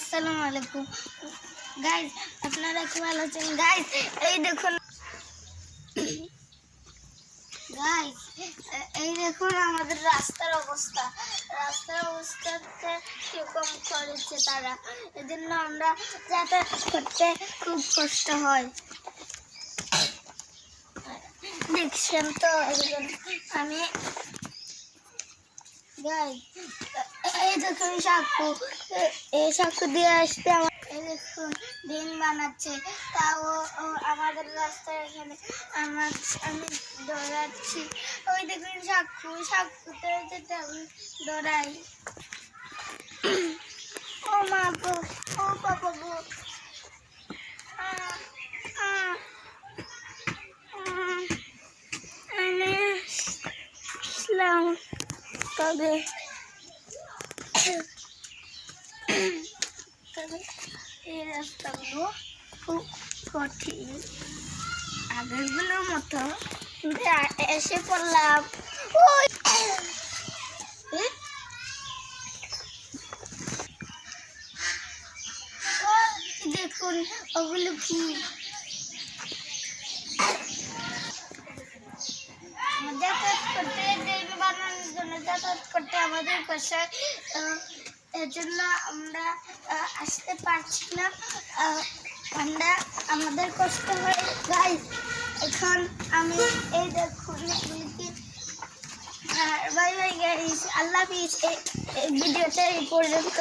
আসসালামু আলাইকুম গাইস, আপনারা কি ভালো আছেন? গাইস এই দেখুন, গাইস এই দেখুন আমাদের রাস্তার অবস্থাতে কিরকম করেছে তারা। এজন্য আমরা যাতায়াত করতে খুব কষ্ট হয়। দেখছেন তো আমি গাইস এই দেখুন এই চাকু দিয়ে আসতে আমার এই দেখুন ডিম বানাচ্ছে, তাও আমাদের রাস্তায় এখানে আমি দৌড়াচ্ছি। ওই দেখুন চাকুতে যেতে আমি দৌড়াই। ও মা গো, ও বাবা গো, ইসলাম তবে এই রাস্তাগুলো খুব কঠিন, আগেরগুলোর মতো এসে পড়লাম। দেখুন ওগুলো কি যাতায়াত করতে, ডিম বানানোর জন্য যাতায়াত করতে আমাদের বাসায়, এজন্য আমরা আসতে পারছি না। আমাদের কষ্ট হয় গাইস। এখন আমি এই দেখুন বাই বাই গাইস, আল্লাহ হাফিজ। এই ভিডিওটা এই পর্যন্ত।